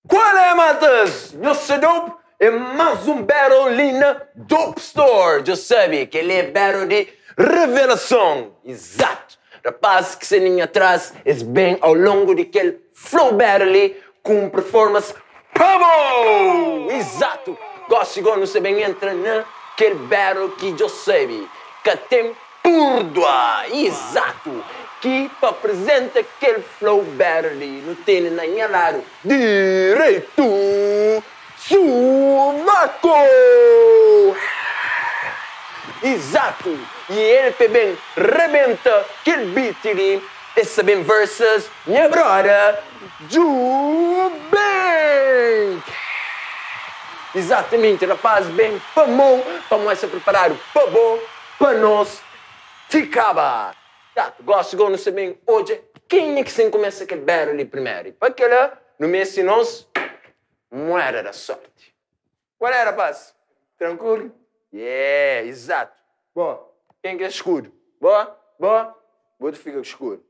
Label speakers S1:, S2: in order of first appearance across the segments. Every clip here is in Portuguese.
S1: Qual é, maltas? Eu sou Dope, é mais um battle ali na Dope Store. Já sabe que ele é battle de revelação. Exato. Rapaz que se nem atrás, é bem ao longo daquele flow battle ali, com performance pabo! Exato. Gosto igual não sei bem entra naquele battle que eu sabe. Que tem purdoa. Exato. Que apresenta aquele flow battle ali, não tem nem lado direito, Suvaco! Exato! E ele também rebenta aquele beat ali, esse bem versus minha brother, Jubank! Exatamente, rapaz, bem famoso, para se preparar para bom, para nós, ficava! Gosto de não sei bem hoje quem é que se começa a battle ali primeiro. Porque lá, no mês de nós, moeda da sorte. Qual é, rapaz? Tranquilo? Yeah, exato. Boa. Quem que é escuro? Boa? Boa? Vou ficar escuro.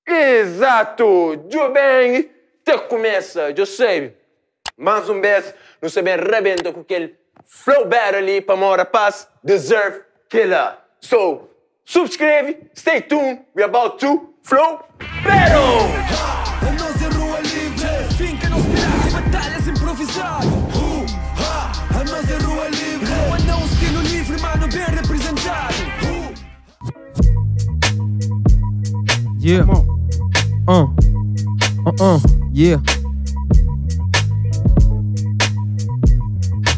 S1: Exato! Jubeng, te começa, eu sei. Mais um beijo, não sei bem, rebenta com aquele flow battle ali para o rapaz, deserve killer. So, subscreve, stay tuned, we're about to flow battle!
S2: A nossa rua livre, finca não se batalhas improvisadas. A nossa rua livre, rua não estilo livre, mano bem representado.
S3: Yeah. Yeah.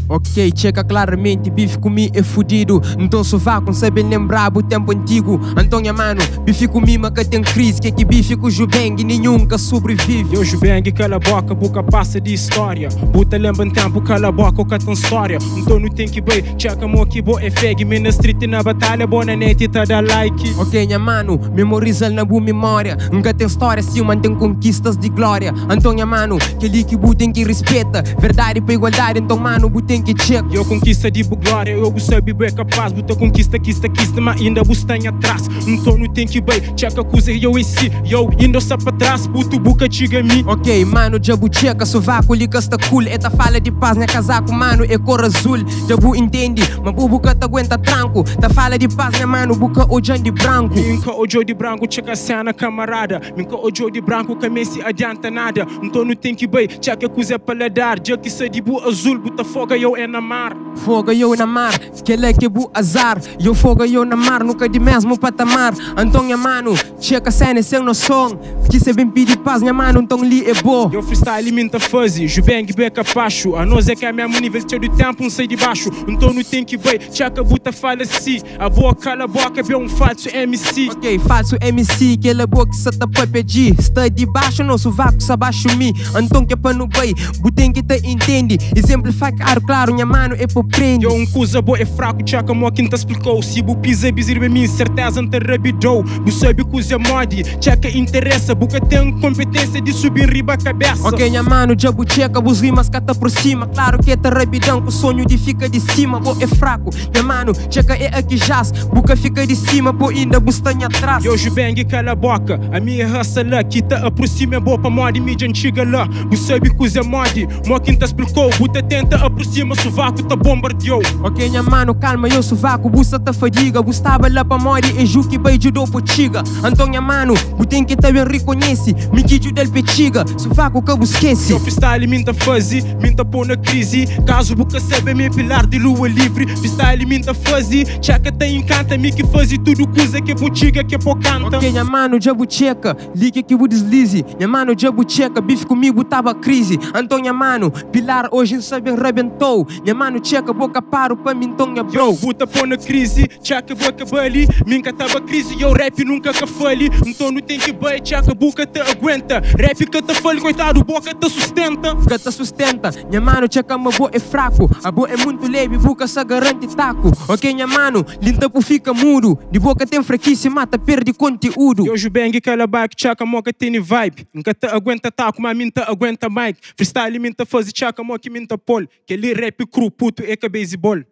S3: Ok, checa claramente, bife comi é fudido. Então sovaco, sabe lembrar o tempo antigo. Antônia mano, bife comi mas que tem crise. Que bife com o Jubeng nenhum que sobrevive.
S4: Eu Jubeng cala a boca, boca passa de história. Buta lembra tempo, cala a boca, que tem história. Então não tem que bem, checa mo que bo é feg. Me na street na batalha, bona net tá da like.
S3: Ok, minha mano, memoriza na boa memória. Nunca tem história, se o mantém conquistas de glória. Antônia mano, que ali que bu tem que respeita. Verdade pra igualdade, então mano, bu tem que check.
S4: Eu conquista de glória, eu sabe bem capaz. Buta conquista, quista, mas ainda busta em atrás. Então não tem que bem, checa coisa eu em si. Eu ainda só pra trás, puto buca chega a mim.
S3: Ok, mano, jabu checa, sovaco, liga está cool. Eta fala de paz, né casaco, mano, é cor azul. Jabu entende, mas bu buca tá aguenta tranco. Tá fala de paz, né mano, buca ojão de branco.
S4: Minka ojo de branco, checa a cena camarada. Minka ojo de branco, que me se adianta nada. Então não tem que bem, checa coisa paladar. Já que se de bu azul, buta foga eu é na mar.
S3: Foga eu na mar, que ele é que bu azar. Eu foga eu na mar, nunca de mesmo patamar. Antônia mano, checa a cena sem noção. Que se bem pedir paz, minha mano, então li é bom.
S4: Eu freestyle minta fuzzy, Jubeng beca pacho. A nós é que é mesmo nível do tempo, não sei de baixo. Então não tem que bem, checa buta fala assim. A boa cala a boca, vê um falso MC.
S3: Ok, falso MC, que ele é boa que se tá pra pedir. Está de baixo, nosso vácuo se abaixo me. Então que é pra não bem, butem que te entende. Exemplificar claro, minha mano, é por prende.
S4: Eu coisa boa é fraco, checa mo quem te explicou. Se bu pisa bizir bem mim, certeza não te rabidou. Bu sabe coisa modi, checa interessa. Buca tem competência de subir riba a cabeça.
S3: Ok, minha mano, jabu checa, bus rimas cata por cima. Claro que é te rabidão, que o sonho de fica de cima. Bo é fraco, minha mano, checa é aqui jazz. Buca fica de cima, pô ainda bustanha atrás.
S4: Eu Jubeng cala a boca, a minha raça lá que te aproxima é boa pra modi, mídia antiga lá. Bu sabe coisa modi, mo quem te explicou. Buta tenta aproxima, sovaco te bombardeou.
S3: Ok, minha mano, calma, eu sovaco, busta te fadiga. Bustava lá pra mori e ju que bem judou por chiga. Então, minha mano, bu tem que também reconhece. Me que del pechiga, sovaco que bu esquece.
S4: Eu freestyle minta fuzzy, minta pô na crise. Caso buca sabe me pilar de lua livre. Freestyle minta fuzzy, checa te encanta. Me que fuzzy tudo coisa que botiga que pô canta.
S3: Ok, minha mano, jabu checa, liga que bu deslize. Minha mano, jabu checa, bife comigo tava crise. Então, minha mano, pilar hoje sabe rebentou. Minha mano, checa, boca paro pra mim, então, minha bro.
S4: Yo, buta pô na crise, checa boca bali. Minca tava crise, eu rap nunca que fale. Então não tem que bem, checa boca te aguenta. Rap que te fale, coitado, boca te sustenta.
S3: Que te sustenta, minha mano, checa, uma boa é fraco. A boa é muito leve, boca se garante taco. Ok, minha mano, linda por fica mudo. De boca tem fraquice, mata, perde conteúdo.
S4: Eu Jubeng cala back, checa, moca tem vibe. Nunca te aguenta taco, mas minta aguenta mic. Freestyle minta fuzzy, checa, moca minta pole. Que ali rap cru, puto, é que baseball.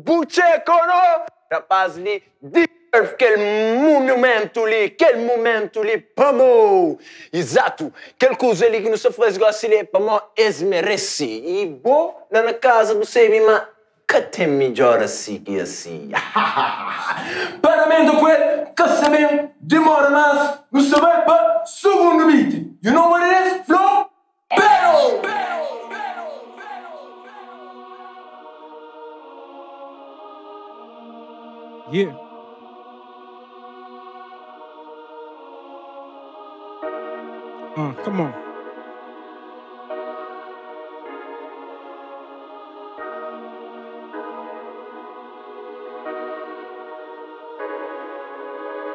S1: Bucheco no! Rapaz ali, Quel monumento ali, quel momento ali, pamo! Exato, quel coisa ali que não se faz gosto ali, pamo, esmerece. E bo, lá na casa do sei, mas que tem melhor assim que assim. Paramento quel, que sabem, demora mais, não se vai para segundo beat. You know what it is? Flow, battle!
S4: Yeah. Come on.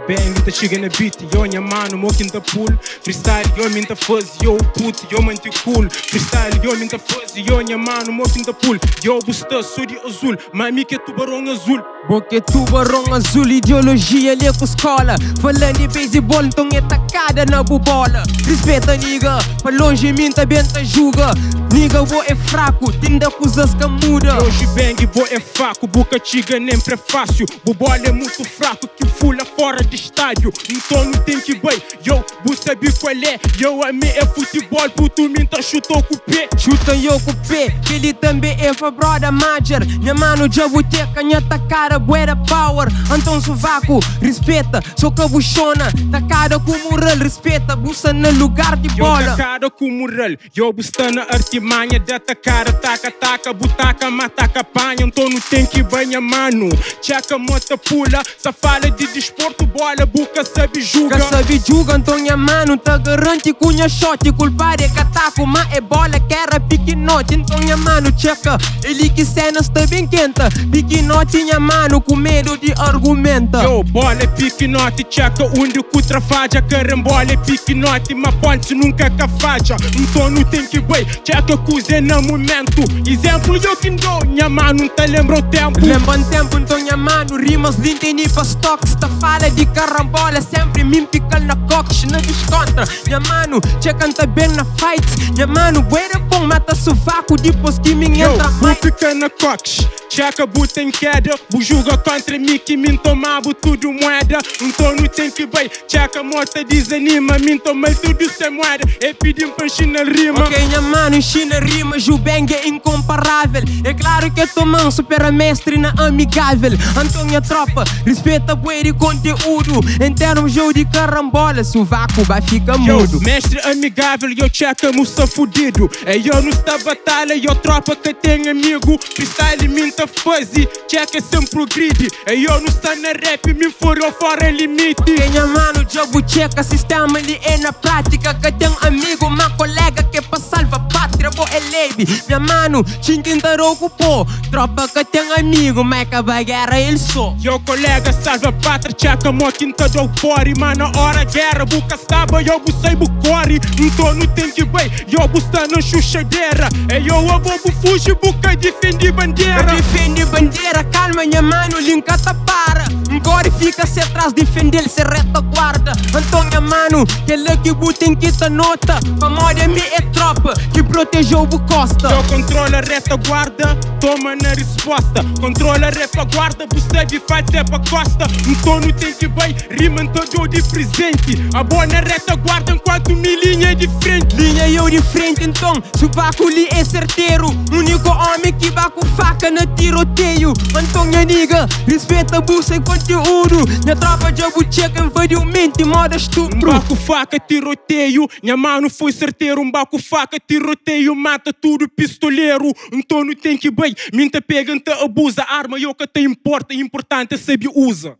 S4: Bang with the chick in the beat, yo minha mano, mock in the pool. Freestyle, yo minta fuzz, yo put, yo manti cool. Freestyle, yo minta fuzz, yo minha mano, mock in the pool. Yo busta, sudi azul, mami que tubarão azul.
S3: Porque tubarão azul, ideologia ali com escola. Falando de beisebol, então é tacada na bobola. Respeita, nigga, pra longe minta bem te julga. Nigga, bo é fraco, tinda coisas que muda.
S4: Hoje bang, bo é fraco, boca chiga nem prefácio. Bobola é muito fraco, que fula fora de estádio. Então não tem que bem, yo, bu sabe qual é. Yo, a mim é futebol, puto minta chutou com o pé.
S3: Chuta eu com o pé, que ele também é fa brother major. Minha mano, já boteca, minha tacada, buera power. Então sovaco, respeita, sou cabuchona. Tacada com moral, respeita, busta no lugar de bola.
S4: Yo, tacada com moral, yo, busta na artimanha. De atacar, taca, butaca, mataca, panha. Então não tem que banha, mano. Tchaca, mota, pula, só fala de desporto, bola, boca sabe julga.
S3: Que sabe julga, então minha mano, tá garante com minha shot. Culpar é cataco, mas é bola que era piquinote. Então minha mano, checa, ele que cenas tá bem quenta. Piquinote, minha mano, com medo de argumenta.
S4: Yo, bola é piquinote, checa, onde cutra faja. Carambola é piquinote, mas ponte nunca cafaja. Então não tem que bem, checa, coisa no momento. Exemplo, eu que dou, minha mano, tá lembra o tempo.
S3: Lembra o tempo, então minha mano, rimas lintem pra stocks. Tá fala de carambola, sempre me pica na cox, não descontra. Minha mano, checanta bem na fights. Minha mano, bué bom, mata sovaco depois que me entra mais.
S4: Pica na cox, checa, buta em queda. Bu julga contra mim que me tomava tudo moeda. Então não tem que bem, checa, mota desanima. Me tomei tudo sem moeda, e pedim pra China rima.
S3: Ok, minha mano, China rima, Jubeng é incomparável. É claro que tô mão, super mestre na amigável. Então minha tropa, respeita bué de conteúdo. Em termos de carambola, sovaco vai ficar mudo.
S4: Yo, mestre amigável, eu checa, moça fudido. É eu não está batalha, eu tropa que tem amigo. Freestyle minta fuzzy, checa sempre o grid. É eu não está na rap, me furou fora limite.
S3: Minha mano, jogo checa, sistema ali é na prática. Que tem amigo, uma colega que é pra salva pátria, bo é lady. Minha mano, tintintarou com pô. Tropa que tem amigo, mas que vai guerra ele só.
S4: Yo, colega, salva pátria, checa, mo quinta do pori. Mas na hora guerra, buca estava, eu busei bucori. Então não tem que bem, eu busta na chuchadeira. É eu a bobo fuge, buca defende bandeira.
S3: Defende bandeira, calma minha mano, linka tá para. Agora fica-se atrás, defender se retaguarda. Então minha mano, que ele que butem que tá nota. Pra moda me é tropa, que protegeu o costa.
S4: Eu controlo a retaguarda, toma na resposta. Controla a retaguarda, você de faz é pra costa. Então não tem que bem, rima todo de presente. A boa na retaguarda enquanto me linha de frente.
S3: Linha eu de frente então, sovaco ali é certeiro. Único homem que vai com faca na tiroteio. Então minha nigga, respeita a bucha e conteúdo. Minha tropa de abucheca invadiu-mente, moda estupro.
S4: Baco faca, tiroteio, minha mano foi certeiro. Baco faca, tiroteio, mata tudo pistoleiro. Então não tem que bem, minta pega, te abusa. Arma eu que te importa, importante sabe usa.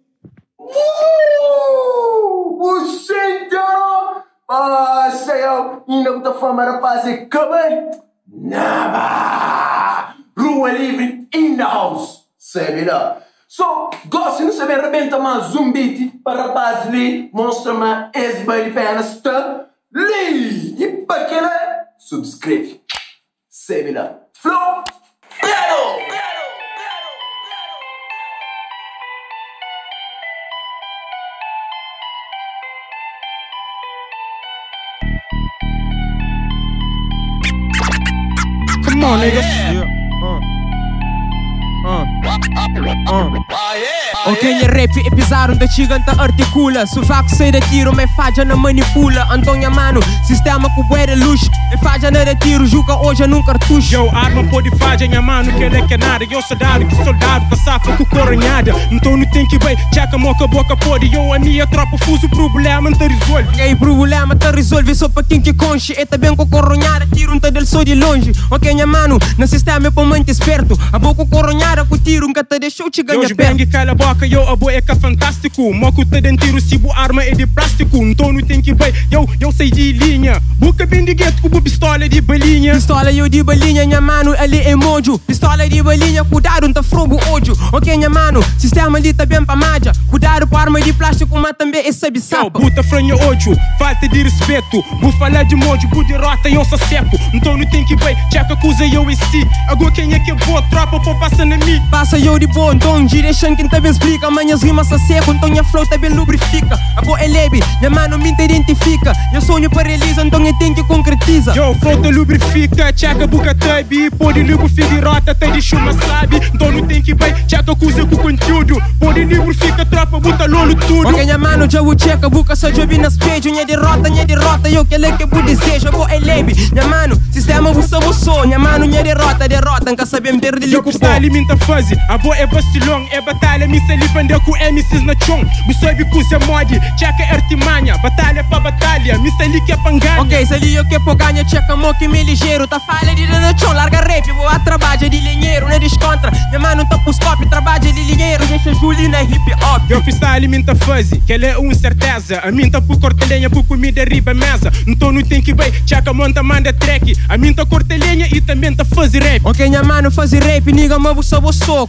S1: Buchinho! Ah, sei eu, ainda muita fama era fazer cabem? Nada! Rua livre in the house, sabe lá? So, gosto de saber rebenta mais um beat para rapaz ali, mostra-me esse baile apenas está ali! E para que lá, subscreve, sabe lá? Flow, battle!
S4: Come on, niggas.
S2: Oh yeah.
S3: Ok, minha rap é pisaram da gigante articula. Sovaco sai da tiro, mas faja na manipula. Antônia mano, sistema com bué luxo. E faja na de tiro, juca hoje num cartucho.
S4: Yo, arma pode faja, minha mano, que ele é que nada. Eu soldado, que soldado, que safa com coronhada. Então não tem que bem, tchaca, moca, boca pode. Eu, a minha tropa, fuso o problema, não te resolve.
S3: Ok, problema te resolve só pra quem que conche. E também com coronhada, tiro um del só de longe. Ok, minha mano, no sistema é pra muito esperto. A boca coronhada com tiro, nunca te deixou te ganhar perto.
S4: Bang, cala a boca, yo, a boa é que é fantástico. Moco te den tiro, se boa arma é de plástico. Então não tem que bem, eu sei de linha. Boca bem de gueto com pistola de balinha.
S3: Pistola eu de balinha, minha mano, ali é mojo. Pistola de balinha, cuidado, não tá frogo ódio. Ok, minha mano, sistema ali tá bem pra magia. Cuidado com arma de plástico, mas também é sabe sapa.
S4: Buta franha ódio, falta de respeito. Bu falar de mojo, bu derrota, eu sou seco. Então não tem que bem, tchaca acusa eu e si. Agora quem é que é boa, tropa, pô, passa na mim.
S3: Passa eu de bom, então direção quem também explica. Amanhã as rimas a seco, então minha flow também lubrifica. Agora é leve, minha mano me identifica. Eu sonho para realizar, então eu tenho que concretiza.
S4: Yo, flow te lubrifica, tchaca buca tabi. Pode lubrificar de rota, até de chuma sabe. Então não tem que bem, tchaca acusa com conteúdo. Pode lubrificar, tropa, buta lolo tudo.
S3: Ok, minha mano, já o checa, buca só jobi nas peitos. Minha derrota, eu que ele que bu desejo. Agora é leve, minha mano, sistema você sou. Minha mano, minha derrota, nunca sabemos perder de
S4: eu que está alimenta fase, a boa é bastilhão, é batalha, me se lipande com MCs na chão. Me soube que usa mod, checa artimanha, batalha pra batalha, me se li que é panganha.
S3: Ok, se li eu que é ganha, checa mo que me ligeiro, tá falha de na chão, larga rap, vou a trabalho de linheiro, não descontra. Minha mano tá pros copos, trabalho de linheiro, deixa Julie na hip hop.
S4: Eu fiz a alimenta fase, que ela é certeza, a mim tá por cortelhinha, por comida riba mesa. Então não tem que bem, checa monta, manda track, a mim tá cortelhinha e também tá faz rap.
S3: Ok, minha mano faz rap, niga mas você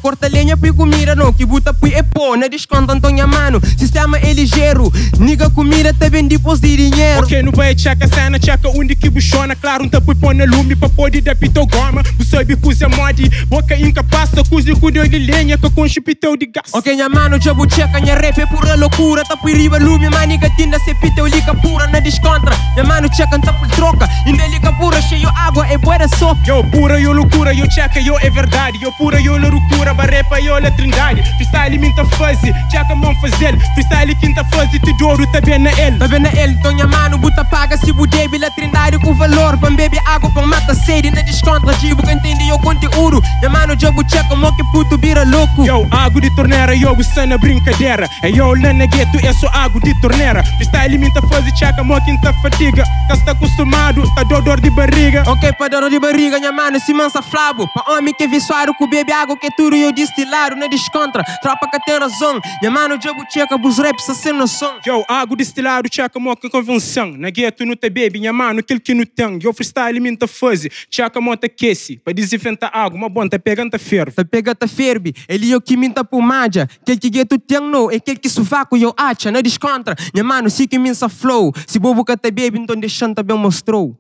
S3: corta lenha pra comida não, que buta pra é pô, não desconta então minha mano, sistema é ligeiro, niga comida também depois de dinheiro.
S4: Ok, não vai checa cena, checa onde que buchona, claro, não tá por pôr na lume pra poder dar pitogoma. Você sabe que usa mod, boca incapaz, cozinha com de lenha, que com chipiteu de gás.
S3: Ok, minha mano, já vou checa, minha rap é pura loucura, tá por riba lume, mas niga tinda se piteu liga pura, não descontra. Minha mano checa, tá por troca, ainda liga pura, cheio água, é boa só.
S4: Yo, pura, eu loucura, eu checa, eu é verdade, eu pura, eu loucura, barrepa, eu é trindade. Freestyle minta fase, checa mão fazer, freestyle quinta fase, te douro, tá bem na ele.
S3: Tá bem na ele, então minha mano, buta paga, se budei, bila trindade com valor, pra beber água, pra mata sede, não descontra, digo que entende o conteúdo. Minha mano, já vou checa, mo que puto vira louco.
S4: Yo, água de torneira, eu busta na brincadeira, é eu lá na gueto, é só água de torneira. Freestyle minta fase, checa, mo quinta fatiga, que está acostumado, tá dor de barriga.
S3: Ok, pra dor de barriga, minha mano, se mansa flabo, pra homem que visuário, com bebe água, que tudo eu destilado, não descontra, tropa que tem razão. Minha mano, já vou checa, bus raps, assim no som.
S4: Yo, água destilado, checa, mo que convenção, na gueto não te bebe, minha mano, aquilo que não tem. Eu freestyle minta fase, checa, mo te aquece, pra desinfentar água, uma bom, tá pegando, tá ferve.
S3: Tá pegando, tá ferve, ele eu que minta por magia, aquele que gueto tem não, é aquele que sovaco eu acha, não descontra. Minha mano, se que minsa flow, se bobo que te bebe, então deixando também mostrou.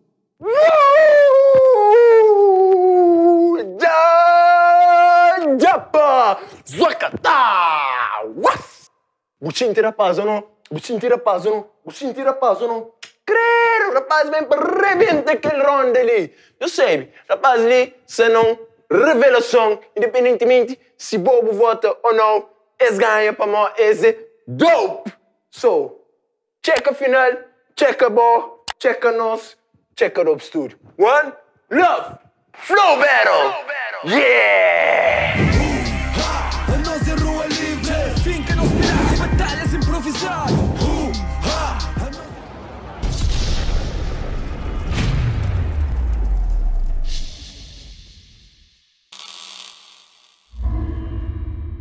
S1: Japa! Zuacata! Was! Buchinti rapaz ou não? Buchinti rapaz ou não? Buchinti rapaz ou não? Creio, rapaz, vem para rebentar aquele round ali. Eu sei, rapaz ali, se não revelação, independentemente se bobo vota ou não, eles ganham para nós, esse dope. So, checa final, checa ball, checa nós, checa Dope Studio. One, love, flow battle! Yeah!